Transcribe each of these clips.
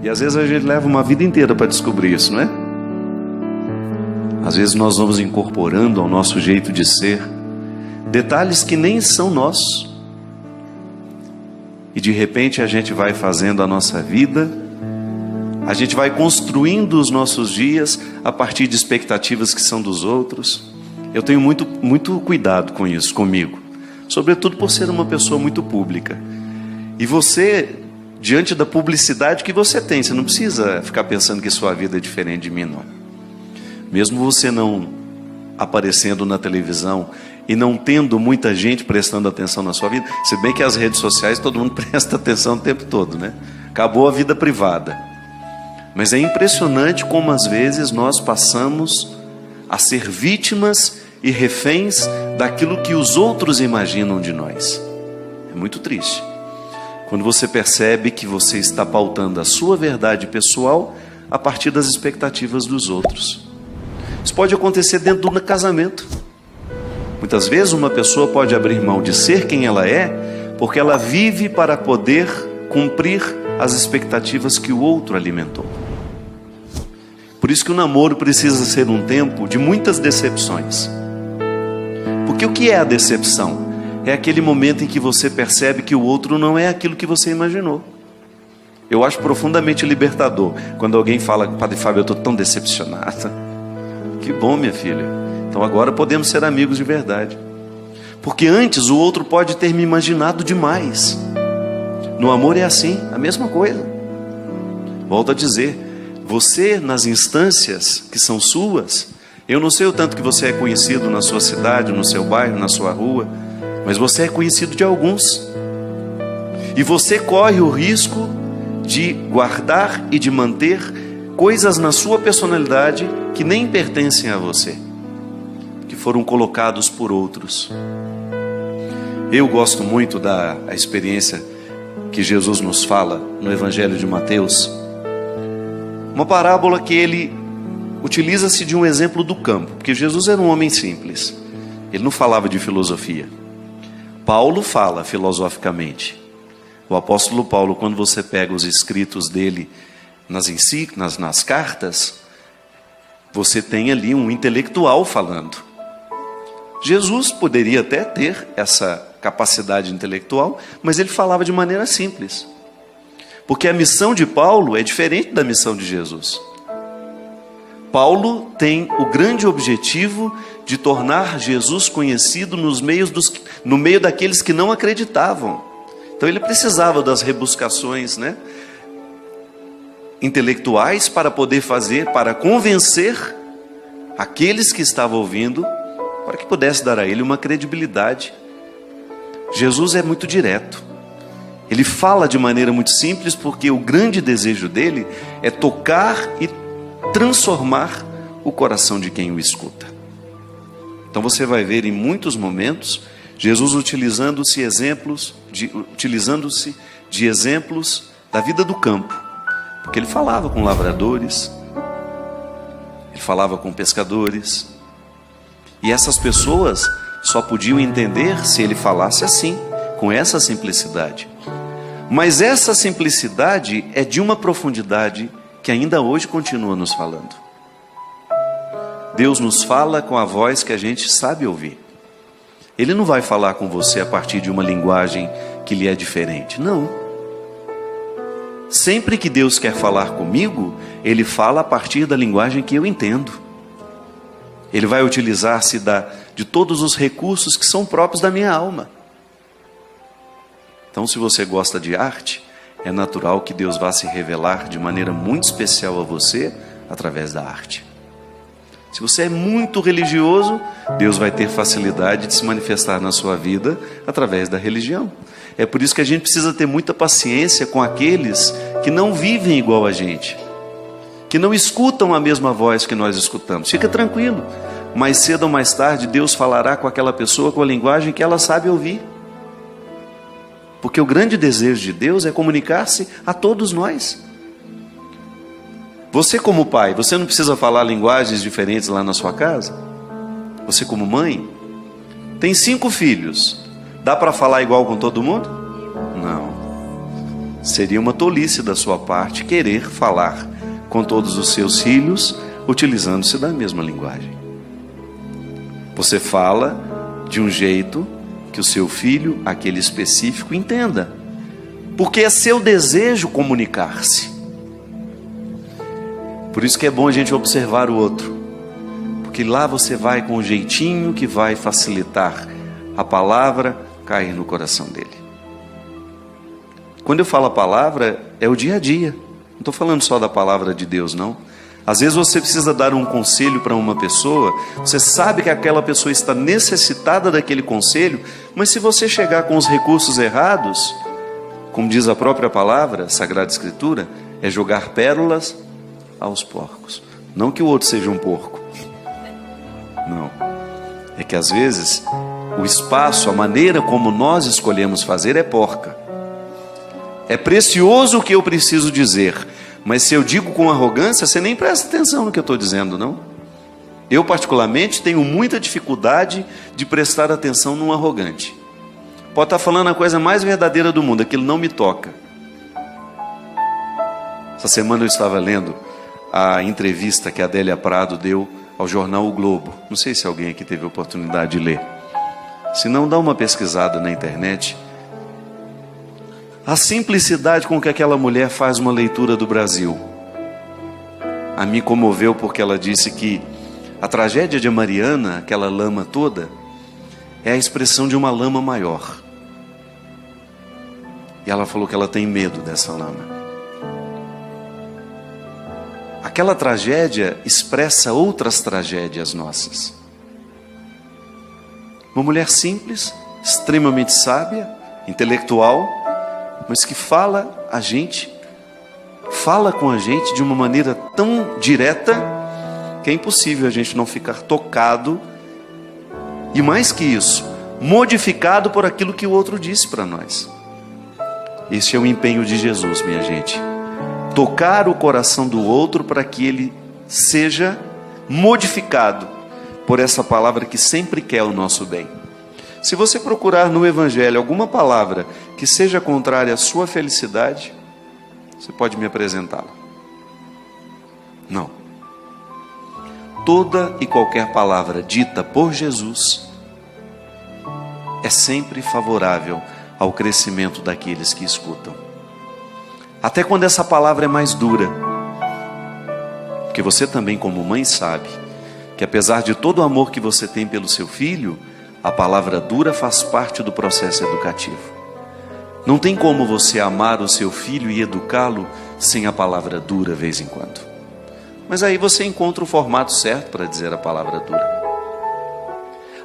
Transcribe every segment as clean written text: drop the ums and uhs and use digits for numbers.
E às vezes a gente leva uma vida inteira para descobrir isso, não é? Às vezes nós vamos incorporando ao nosso jeito de ser detalhes que nem são nossos. E de repente a gente vai fazendo a nossa vida, a gente vai construindo os nossos dias a partir de expectativas que são dos outros. Eu tenho muito cuidado com isso, comigo. Sobretudo por ser uma pessoa muito pública. E você, diante da publicidade que você tem, você não precisa ficar pensando que sua vida é diferente de mim, não. Mesmo você não aparecendo na televisão e não tendo muita gente prestando atenção na sua vida, se bem que as redes sociais todo mundo presta atenção o tempo todo, né? Acabou a vida privada. Mas é impressionante como às vezes nós passamos a ser vítimas e reféns daquilo que os outros imaginam de nós. É muito triste quando você percebe que você está pautando a sua verdade pessoal a partir das expectativas dos outros. Isso pode acontecer dentro do casamento. Muitas vezes uma pessoa pode abrir mão de ser quem ela é, porque ela vive para poder cumprir as expectativas que o outro alimentou. Por isso que o namoro precisa ser um tempo de muitas decepções. Porque o que é a decepção? É aquele momento em que você percebe que o outro não é aquilo que você imaginou. Eu acho profundamente libertador quando alguém fala: Padre Fábio, eu estou tão decepcionada. Que bom, minha filha. Então agora podemos ser amigos de verdade. Porque antes o outro pode ter me imaginado demais. No amor é assim, a mesma coisa. Volto a dizer, você nas instâncias que são suas, eu não sei o tanto que você é conhecido na sua cidade, no seu bairro, na sua rua, mas você é conhecido de alguns. E você corre o risco de guardar e de manter coisas na sua personalidade que nem pertencem a você, que foram colocados por outros. Eu gosto muito da experiência que Jesus nos fala no Evangelho de Mateus, uma parábola que ele utiliza-se de um exemplo do campo, porque Jesus era um homem simples, ele não falava de filosofia. Paulo fala filosoficamente. O apóstolo Paulo, quando você pega os escritos dele nas cartas, você tem ali um intelectual falando. Jesus poderia até ter essa capacidade intelectual, mas ele falava de maneira simples. Porque a missão de Paulo é diferente da missão de Jesus. Paulo tem o grande objetivo de tornar Jesus conhecido no meio daqueles que não acreditavam. Então ele precisava das rebuscações, intelectuais para poder para convencer aqueles que estavam ouvindo, para que pudesse dar a ele uma credibilidade. Jesus é muito direto. Ele fala de maneira muito simples, porque o grande desejo dele é tocar e transformar o coração de quem o escuta. Então você vai ver em muitos momentos Jesus utilizando-se de exemplos da vida do campo, porque ele falava com lavradores, ele falava com pescadores, e essas pessoas só podiam entender se ele falasse assim, com essa simplicidade. Mas essa simplicidade é de uma profundidade que ainda hoje continua nos falando. Deus nos fala com a voz que a gente sabe ouvir. Ele não vai falar com você a partir de uma linguagem que lhe é diferente, não. Sempre que Deus quer falar comigo, Ele fala a partir da linguagem que eu entendo. Ele vai utilizar-se de todos os recursos que são próprios da minha alma. Então, se você gosta de arte, é natural que Deus vá se revelar de maneira muito especial a você através da arte. Se você é muito religioso, Deus vai ter facilidade de se manifestar na sua vida através da religião. É por isso que a gente precisa ter muita paciência com aqueles que não vivem igual a gente, que não escutam a mesma voz que nós escutamos. Fica tranquilo, mais cedo ou mais tarde Deus falará com aquela pessoa com a linguagem que ela sabe ouvir. Porque o grande desejo de Deus é comunicar-se a todos nós. Você como pai, você não precisa falar linguagens diferentes lá na sua casa? Você como mãe, tem 5 filhos, dá para falar igual com todo mundo? Não. Seria uma tolice da sua parte querer falar com todos os seus filhos utilizando-se da mesma linguagem. Você fala de um jeito que o seu filho, aquele específico, entenda, porque é seu desejo comunicar-se. Por isso que é bom a gente observar o outro, porque lá você vai com um jeitinho que vai facilitar a palavra cair no coração dele. Quando eu falo a palavra, é o dia a dia, não estou falando só da palavra de Deus, não. Às vezes você precisa dar um conselho para uma pessoa, você sabe que aquela pessoa está necessitada daquele conselho, mas se você chegar com os recursos errados, como diz a própria palavra, a Sagrada Escritura, é jogar pérolas aos porcos. Não que o outro seja um porco, não. É que às vezes o espaço, a maneira como nós escolhemos fazer é porca. É precioso o que eu preciso dizer, mas se eu digo com arrogância, você nem presta atenção no que eu estou dizendo, não? Eu particularmente tenho muita dificuldade de prestar atenção num arrogante. Pode estar falando a coisa mais verdadeira do mundo, aquilo não me toca. Essa semana eu estava lendo a entrevista que a Adélia Prado deu ao jornal O Globo. Não sei se alguém aqui teve a oportunidade de ler. Se não, dá uma pesquisada na internet. A simplicidade com que aquela mulher faz uma leitura do Brasil a mim comoveu, porque ela disse que a tragédia de Mariana, aquela lama toda, é a expressão de uma lama maior. E ela falou que ela tem medo dessa lama. Aquela tragédia expressa outras tragédias nossas. Uma mulher simples, extremamente sábia, intelectual, mas que fala com a gente de uma maneira tão direta que é impossível a gente não ficar tocado e, mais que isso, modificado por aquilo que o outro disse para nós. Este é o empenho de Jesus, minha gente. Tocar o coração do outro para que ele seja modificado por essa palavra que sempre quer o nosso bem. Se você procurar no Evangelho alguma palavra que seja contrária à sua felicidade, você pode me apresentá-la. Não. Toda e qualquer palavra dita por Jesus é sempre favorável ao crescimento daqueles que escutam. Até quando essa palavra é mais dura. Porque você também, como mãe, sabe que apesar de todo o amor que você tem pelo seu filho, a palavra dura faz parte do processo educativo. Não tem como você amar o seu filho e educá-lo sem a palavra dura de vez em quando. Mas aí você encontra o formato certo para dizer a palavra dura.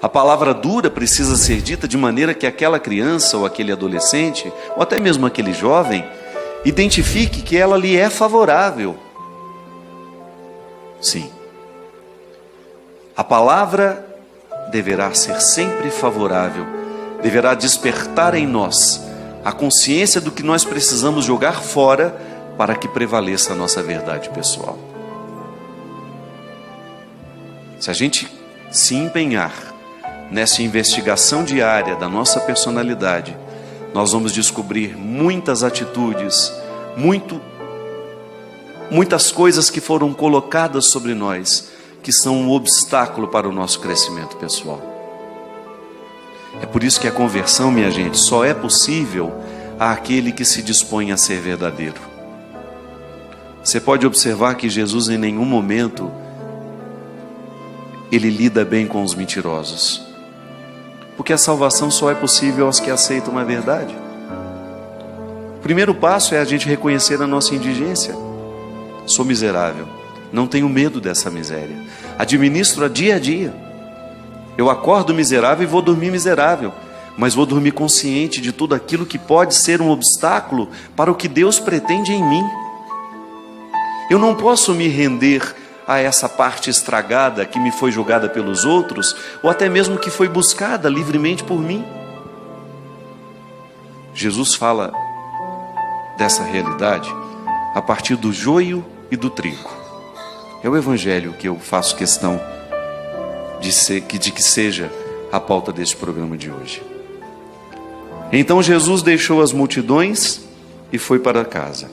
A palavra dura precisa ser dita de maneira que aquela criança ou aquele adolescente, ou até mesmo aquele jovem, identifique que ela lhe é favorável. Sim. A palavra deverá ser sempre favorável, deverá despertar em nós a consciência do que nós precisamos jogar fora para que prevaleça a nossa verdade pessoal. Se a gente se empenhar nessa investigação diária da nossa personalidade, nós vamos descobrir muitas atitudes, muitas coisas que foram colocadas sobre nós, que são um obstáculo para o nosso crescimento pessoal. É por isso que a conversão, minha gente, só é possível àquele que se dispõe a ser verdadeiro. Você pode observar que Jesus em nenhum momento ele lida bem com os mentirosos, porque a salvação só é possível aos que aceitam a verdade. O primeiro passo é a gente reconhecer a nossa indigência. Sou miserável, não tenho medo dessa miséria, administro a dia. Eu acordo miserável e vou dormir miserável, mas vou dormir consciente de tudo aquilo que pode ser um obstáculo para o que Deus pretende em mim. Eu não posso me render a essa parte estragada que me foi jogada pelos outros, ou até mesmo que foi buscada livremente por mim. Jesus fala dessa realidade a partir do joio e do trigo. É o Evangelho que eu faço questão de que seja a pauta deste programa de hoje. Então Jesus deixou as multidões e foi para casa.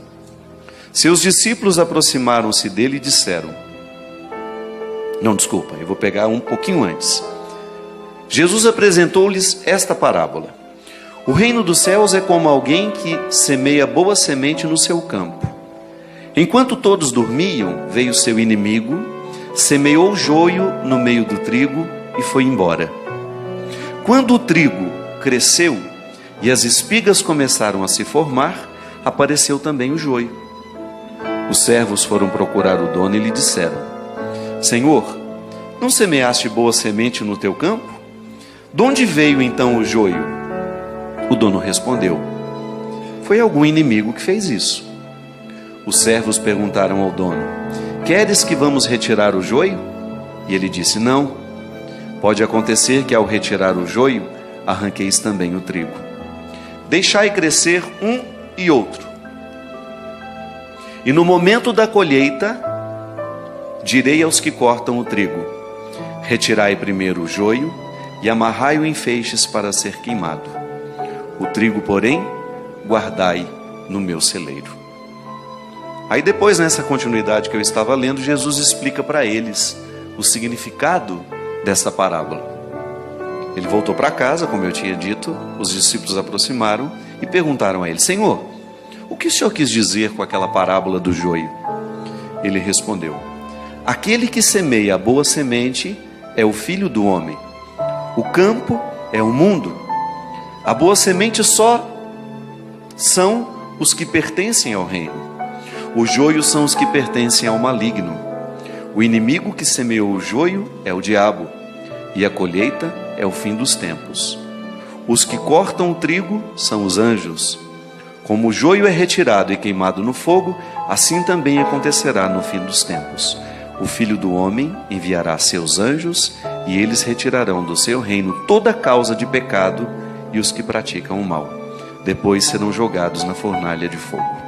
Seus discípulos aproximaram-se dele e disseram... Não, desculpa, eu vou pegar um pouquinho antes. Jesus apresentou-lhes esta parábola. O reino dos céus é como alguém que semeia boa semente no seu campo. Enquanto todos dormiam, veio seu inimigo, semeou joio no meio do trigo e foi embora. Quando o trigo cresceu e as espigas começaram a se formar, apareceu também o joio. Os servos foram procurar o dono e lhe disseram: Senhor, não semeaste boa semente no teu campo? De onde veio então o joio? O dono respondeu: Foi algum inimigo que fez isso. Os servos perguntaram ao dono: Queres que vamos retirar o joio? E ele disse: Não. Pode acontecer que ao retirar o joio, arranqueis também o trigo. Deixai crescer um e outro. E no momento da colheita, direi aos que cortam o trigo: Retirai primeiro o joio e amarrai-o em feixes para ser queimado. O trigo, porém, guardai no meu celeiro. Aí depois, nessa continuidade que eu estava lendo, Jesus explica para eles o significado dessa parábola. Ele voltou para casa, como eu tinha dito, os discípulos aproximaram e perguntaram a ele: Senhor, o que o Senhor quis dizer com aquela parábola do joio? Ele respondeu: Aquele que semeia a boa semente é o Filho do Homem. O campo é o mundo. A boa semente só são os que pertencem ao reino. O joio são os que pertencem ao maligno. O inimigo que semeou o joio é o diabo, e a colheita é o fim dos tempos. Os que cortam o trigo são os anjos. Como o joio é retirado e queimado no fogo, assim também acontecerá no fim dos tempos. O Filho do Homem enviará seus anjos, e eles retirarão do seu reino toda causa de pecado e os que praticam o mal. Depois serão jogados na fornalha de fogo.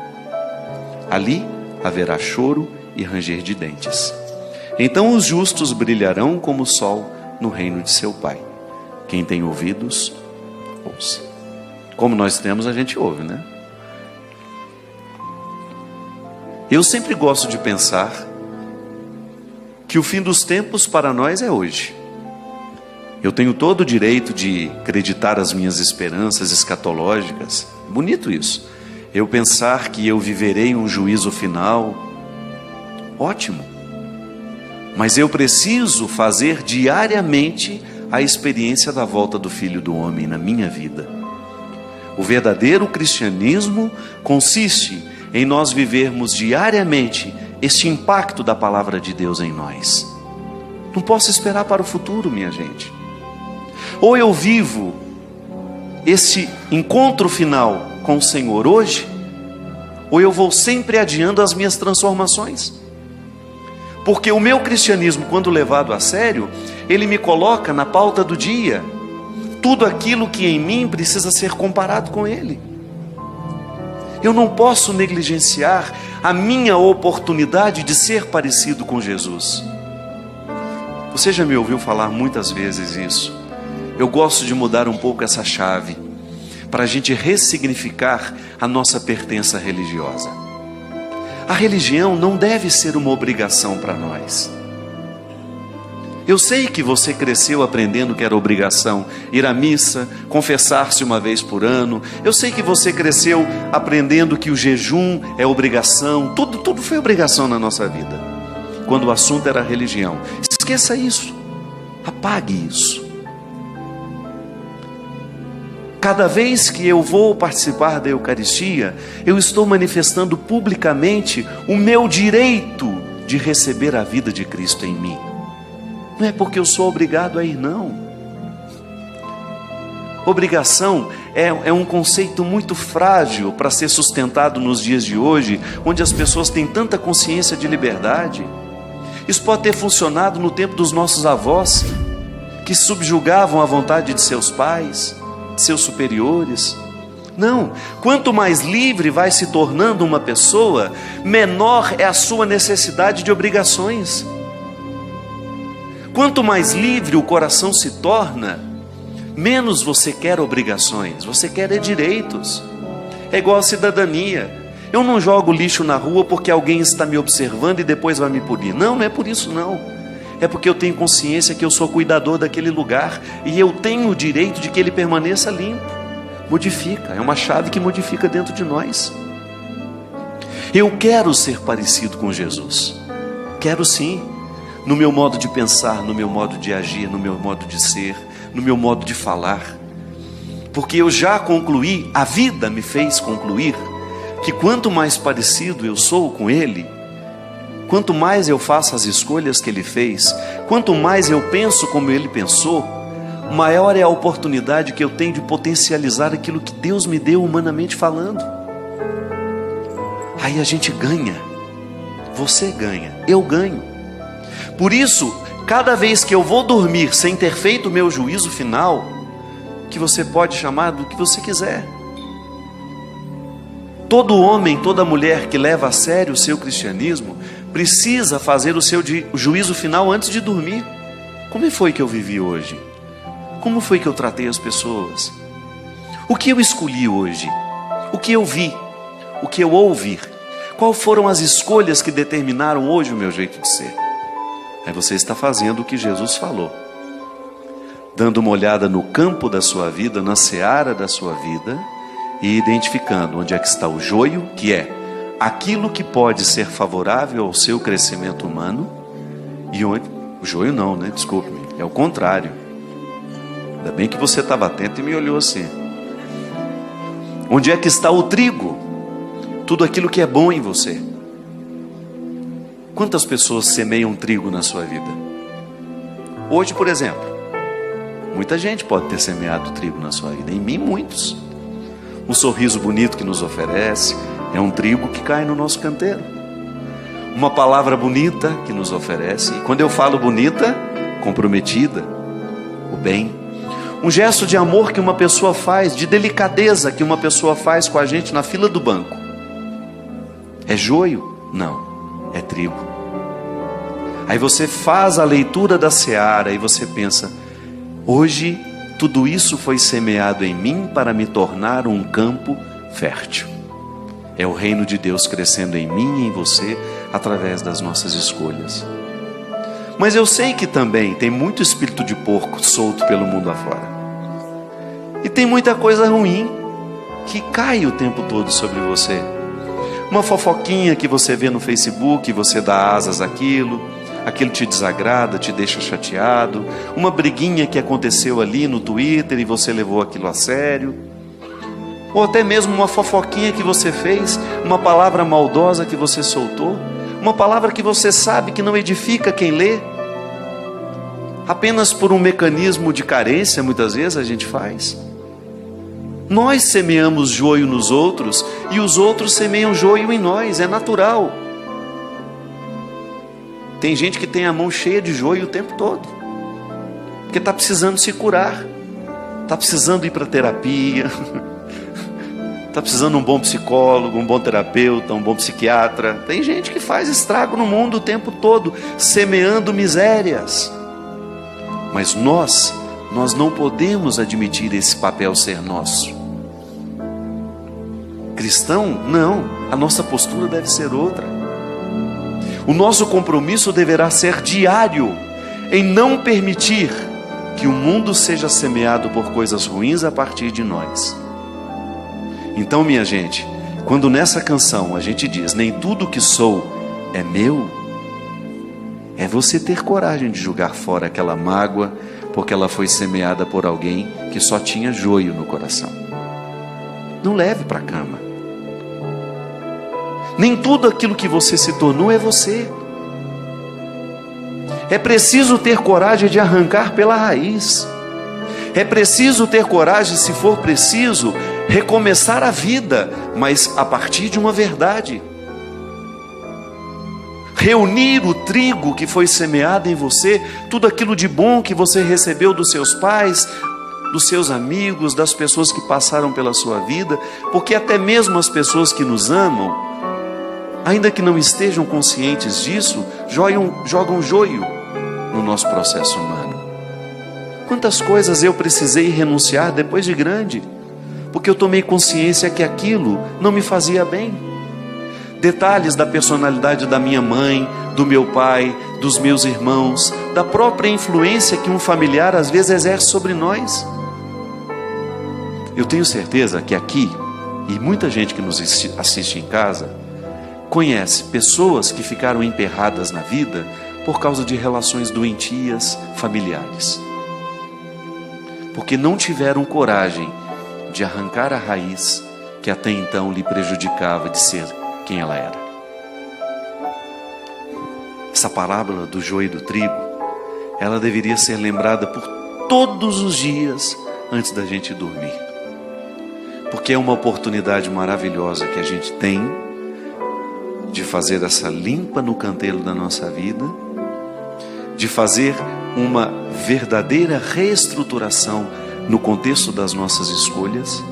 Ali haverá choro e ranger de dentes. Então os justos brilharão como o sol no reino de seu Pai. Quem tem ouvidos, ouça. Como nós temos, a gente ouve, né? Eu sempre gosto de pensar que o fim dos tempos para nós é hoje. Eu tenho todo o direito de acreditar as minhas esperanças escatológicas. Bonito isso. Eu pensar que eu viverei um juízo final. Ótimo. Mas eu preciso fazer diariamente a experiência da volta do Filho do Homem na minha vida. O verdadeiro cristianismo consiste em nós vivermos diariamente este impacto da palavra de Deus em nós. Não posso esperar para o futuro, minha gente. Ou eu vivo esse encontro final com o Senhor hoje, ou eu vou sempre adiando as minhas transformações. Porque o meu cristianismo, quando levado a sério, ele me coloca na pauta do dia tudo aquilo que em mim precisa ser comparado com ele. Eu não posso negligenciar a minha oportunidade de ser parecido com Jesus. Você já me ouviu falar muitas vezes isso. Eu gosto de mudar um pouco essa chave, para a gente ressignificar a nossa pertença religiosa. A religião não deve ser uma obrigação para nós. Eu sei que você cresceu aprendendo que era obrigação ir à missa, confessar-se uma vez por ano. Eu sei que você cresceu aprendendo que o jejum é obrigação. Tudo foi obrigação na nossa vida, quando o assunto era religião. Esqueça isso. Apague isso. Cada vez que eu vou participar da Eucaristia, eu estou manifestando publicamente o meu direito de receber a vida de Cristo em mim. Não é porque eu sou obrigado a ir, não. Obrigação é um conceito muito frágil para ser sustentado nos dias de hoje, onde as pessoas têm tanta consciência de liberdade. Isso pode ter funcionado no tempo dos nossos avós, que subjugavam a vontade de seus pais, de seus superiores. Não, quanto mais livre vai se tornando uma pessoa, menor é a sua necessidade de obrigações. Quanto mais livre o coração se torna, menos você quer obrigações, você quer direitos. É igual a cidadania. Eu não jogo lixo na rua porque alguém está me observando e depois vai me punir. Não, não é por isso não. É porque eu tenho consciência que eu sou cuidador daquele lugar e eu tenho o direito de que ele permaneça limpo. Modifica, é uma chave que modifica dentro de nós. Eu quero ser parecido com Jesus. Quero sim. No meu modo de pensar, no meu modo de agir, no meu modo de ser, no meu modo de falar. Porque eu já concluí, a vida me fez concluir, que quanto mais parecido eu sou com Ele, quanto mais eu faço as escolhas que Ele fez, quanto mais eu penso como Ele pensou, maior é a oportunidade que eu tenho de potencializar aquilo que Deus me deu humanamente falando. Aí a gente ganha, você ganha, eu ganho. Por isso, cada vez que eu vou dormir sem ter feito o meu juízo final, que você pode chamar do que você quiser. Todo homem, toda mulher que leva a sério o seu cristianismo, precisa fazer o seu juízo final antes de dormir. Como foi que eu vivi hoje? Como foi que eu tratei as pessoas? O que eu escolhi hoje? O que eu vi? O que eu ouvi? Quais foram as escolhas que determinaram hoje o meu jeito de ser? Aí você está fazendo o que Jesus falou, dando uma olhada no campo da sua vida, na seara da sua vida, e identificando onde é que está o joio, que é aquilo que pode ser favorável ao seu crescimento humano, e onde... O joio não, né? Desculpe-me, é o contrário. Ainda bem que você estava atento e me olhou assim. Onde é que está o trigo? Tudo aquilo que é bom em você. Quantas pessoas semeiam trigo na sua vida? Hoje, por exemplo, muita gente pode ter semeado trigo na sua vida. Em mim, muitos. Um sorriso bonito que nos oferece é um trigo que cai no nosso canteiro. Uma palavra bonita que nos oferece. E quando eu falo bonita, comprometida, o bem. Um gesto de amor que uma pessoa faz, de delicadeza que uma pessoa faz com a gente na fila do banco. É joio? Não, é trigo. Aí você faz a leitura da seara e você pensa: hoje tudo isso foi semeado em mim para me tornar um campo fértil. É o reino de Deus crescendo em mim e em você através das nossas escolhas. Mas eu sei que também tem muito espírito de porco solto pelo mundo afora. E tem muita coisa ruim que cai o tempo todo sobre você. Uma fofoquinha que você vê no Facebook, você dá asas àquilo, aquilo te desagrada, te deixa chateado. Uma briguinha que aconteceu ali no Twitter e você levou aquilo a sério. Ou até mesmo uma fofoquinha que você fez, uma palavra maldosa que você soltou, uma palavra que você sabe que não edifica quem lê. Apenas por um mecanismo de carência, muitas vezes a gente faz. Nós semeamos joio nos outros e os outros semeiam joio em nós, é natural. Tem gente que tem a mão cheia de joio o tempo todo, porque está precisando se curar, está precisando ir para terapia, está precisando de um bom psicólogo, um bom terapeuta, um bom psiquiatra. Tem gente que faz estrago no mundo o tempo todo, semeando misérias. Mas nós não podemos admitir esse papel ser nosso. Cristão, não, a nossa postura deve ser outra. O nosso compromisso deverá ser diário, em não permitir que o mundo seja semeado por coisas ruins a partir de nós. Então, minha gente, quando nessa canção a gente diz: nem tudo que sou é meu, é você ter coragem de jogar fora aquela mágoa, porque ela foi semeada por alguém que só tinha joio no coração. Não leve para a cama. Nem tudo aquilo que você se tornou é você. É preciso ter coragem de arrancar pela raiz. É preciso ter coragem, se for preciso, recomeçar a vida, mas a partir de uma verdade. Reunir o trigo que foi semeado em você, tudo aquilo de bom que você recebeu dos seus pais, dos seus amigos, das pessoas que passaram pela sua vida, porque até mesmo as pessoas que nos amam, ainda que não estejam conscientes disso, jogam joio no nosso processo humano. Quantas coisas eu precisei renunciar depois de grande, porque eu tomei consciência que aquilo não me fazia bem. Detalhes da personalidade da minha mãe, do meu pai, dos meus irmãos, da própria influência que um familiar às vezes exerce sobre nós. Eu tenho certeza que aqui, e muita gente que nos assiste em casa, conhece pessoas que ficaram emperradas na vida por causa de relações doentias familiares. Porque não tiveram coragem de arrancar a raiz que até então lhe prejudicava de ser quem ela era. Essa parábola do joio e do trigo, ela deveria ser lembrada por todos os dias antes da gente dormir. Porque é uma oportunidade maravilhosa que a gente tem de fazer essa limpa no canteiro da nossa vida, de fazer uma verdadeira reestruturação no contexto das nossas escolhas